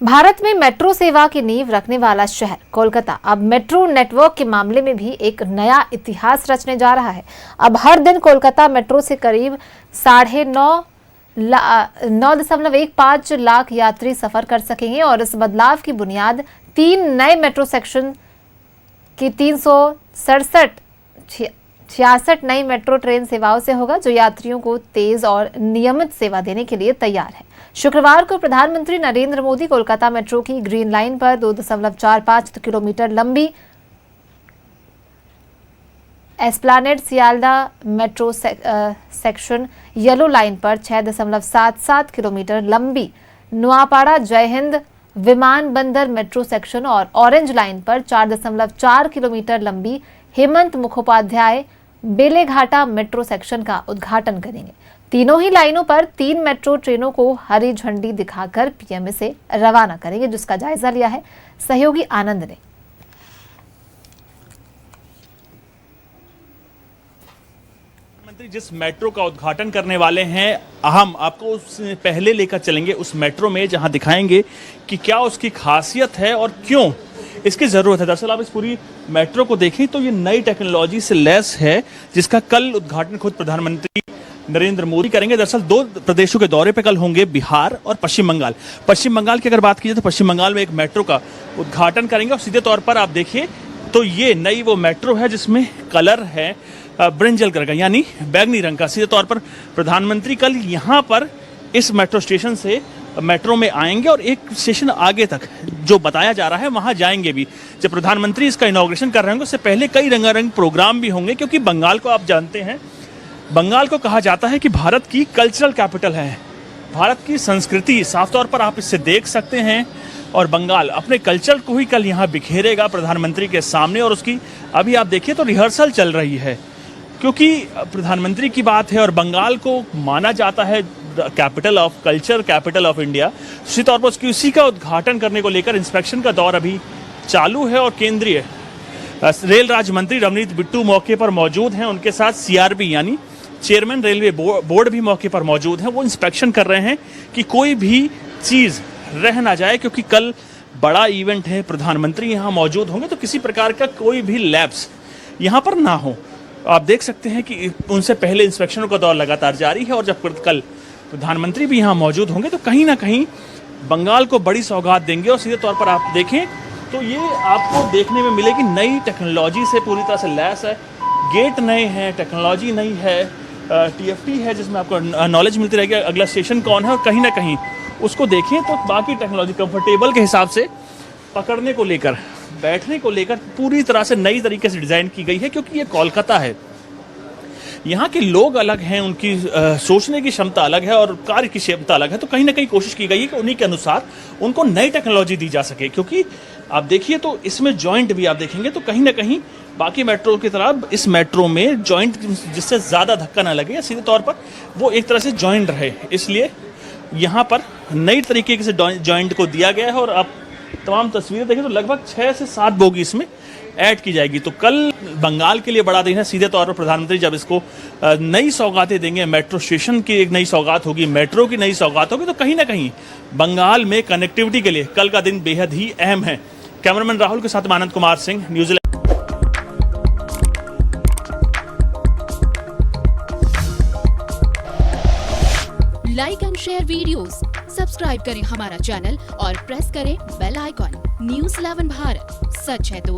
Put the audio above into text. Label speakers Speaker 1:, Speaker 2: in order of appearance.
Speaker 1: भारत में मेट्रो सेवा की नींव रखने वाला शहर कोलकाता अब मेट्रो नेटवर्क के मामले में भी एक नया इतिहास रचने जा रहा है। अब हर दिन कोलकाता मेट्रो से करीब 9.15 लाख यात्री सफर कर सकेंगे और इस बदलाव की बुनियाद 3 नए मेट्रो सेक्शन की 366 नई मेट्रो ट्रेन सेवाओं से होगा, जो यात्रियों को तेज और नियमित सेवा देने के लिए तैयार है। शुक्रवार को प्रधानमंत्री नरेंद्र मोदी कोलकाता मेट्रो की ग्रीन लाइन पर 2.45 किलोमीटर लंबी Esplanade Sealdah metro section, yellow line पर 6.77 किलोमीटर लंबी नुआपाड़ा जय हिंद विमानबंदर मेट्रो सेक्शन और ऑरेंज लाइन पर 4.4 किलोमीटर लंबी हेमंत मुखोपाध्याय बेलेघाटा मेट्रो सेक्शन का उद्घाटन करेंगे। तीनों ही लाइनों पर 3 मेट्रो ट्रेनों को हरी झंडी दिखाकर पीएमए से रवाना करेंगे, जिसका जायजा लिया है सहयोगी आनंद ने।
Speaker 2: मंत्री जिस मेट्रो का उद्घाटन करने वाले हैं, हम आपको उस पहले लेकर चलेंगे उस मेट्रो में, जहां दिखाएंगे कि क्या उसकी खासियत है और क्यों इसकी ज़रूरत है। दरअसल आप इस पूरी मेट्रो को देखें तो ये नई टेक्नोलॉजी से लैस है, जिसका कल उद्घाटन खुद प्रधानमंत्री नरेंद्र मोदी करेंगे। दरअसल 2 प्रदेशों के दौरे पे कल होंगे, बिहार और पश्चिम बंगाल। पश्चिम बंगाल की अगर बात की जाए तो पश्चिम बंगाल में एक मेट्रो का उद्घाटन करेंगे और सीधे तौर पर आप देखिए तो ये नई वो मेट्रो है जिसमें कलर है ब्रिंजल कलर का, यानी बैगनी रंग का। सीधे तौर पर प्रधानमंत्री कल यहाँ पर इस मेट्रो स्टेशन से मेट्रो में आएंगे और एक स्टेशन आगे तक जो बताया जा रहा है वहां जाएंगे भी। जब प्रधानमंत्री इसका इनॉग्रेशन कर रहे होंगे उससे पहले कई रंगारंग प्रोग्राम भी होंगे, क्योंकि बंगाल को आप जानते हैं, बंगाल को कहा जाता है कि भारत की कल्चरल कैपिटल है। भारत की संस्कृति साफ तौर पर आप इससे देख सकते हैं और बंगाल अपने कल्चर को ही कल यहाँ बिखेरेगा प्रधानमंत्री के सामने। और उसकी अभी आप देखिए तो रिहर्सल चल रही है, क्योंकि प्रधानमंत्री की बात है और बंगाल को माना जाता है capital of culture, capital of India. उसी तौर पर उसकी उसी का उद्घाटन करने को लेकर इंस्पेक्शन का दौर अभी चालू है और केंद्रीय रेल राज्य मंत्री रवनीत बिट्टू मौके पर मौजूद हैं। उनके साथ सीआरबी यानी चेयरमैन रेलवे बोर्ड भी मौके पर मौजूद हैं। वो इंस्पेक्शन कर रहे हैं कि कोई भी चीज़ रह ना जाए, क्योंकि कल बड़ा इवेंट है, प्रधानमंत्री यहाँ मौजूद होंगे, तो किसी प्रकार का कोई भी लैप्स यहाँ पर ना हो। आप देख सकते हैं कि उनसे पहले इंस्पेक्शनों का दौर लगातार जारी है और जब कल प्रधानमंत्री भी यहाँ मौजूद होंगे तो कहीं ना कहीं बंगाल को बड़ी सौगात देंगे। और सीधे तौर पर आप देखें तो ये आपको देखने में मिलेगी नई टेक्नोलॉजी से पूरी तरह से लैस है। गेट नए हैं, टेक्नोलॉजी नई है, टीएफटी है जिसमें आपको नॉलेज मिलती रहेगी अगला स्टेशन कौन है, और कहीं ना कहीं उसको देखें तो बाकी टेक्नोलॉजी कंफर्टेबल के हिसाब से पकड़ने को लेकर, बैठने को लेकर पूरी तरह से नई तरीके से डिज़ाइन की गई है। क्योंकि ये कोलकाता है, यहाँ के लोग अलग हैं, उनकी सोचने की क्षमता अलग है और कार्य की क्षमता अलग है, तो कहीं ना कहीं कोशिश की गई है कि उन्हीं के अनुसार उनको नई टेक्नोलॉजी दी जा सके। क्योंकि आप देखिए तो इसमें जॉइंट भी आप देखेंगे तो कहीं ना कहीं बाकी मेट्रो की तरह इस मेट्रो में जॉइंट जिससे ज़्यादा धक्का ना लगे, सीधे तौर पर वो एक तरह से जॉइंट रहे, इसलिए यहाँ पर नई तरीके से जॉइंट को दिया गया है। और आप तमाम तस्वीरें देखें तो लगभग 6 से 7 बोगी इसमें ऐड की जाएगी। तो कल बंगाल के लिए बड़ा दिन है। सीधे तौर पर प्रधानमंत्री जब इसको नई सौगातें देंगे, मेट्रो स्टेशन की एक नई सौगात होगी, मेट्रो की नई सौगात होगी, तो कहीं ना कहीं बंगाल में कनेक्टिविटी के लिए कल का दिन बेहद ही अहम है। कैमरामैन राहुल के साथ Anand Kumar Singh, New Zealand.
Speaker 3: Like and share videos, subscribe करें हमारा चैनल और प्रेस करें बेल आइकॉन। न्यूज़ 11 भारत, सच है तो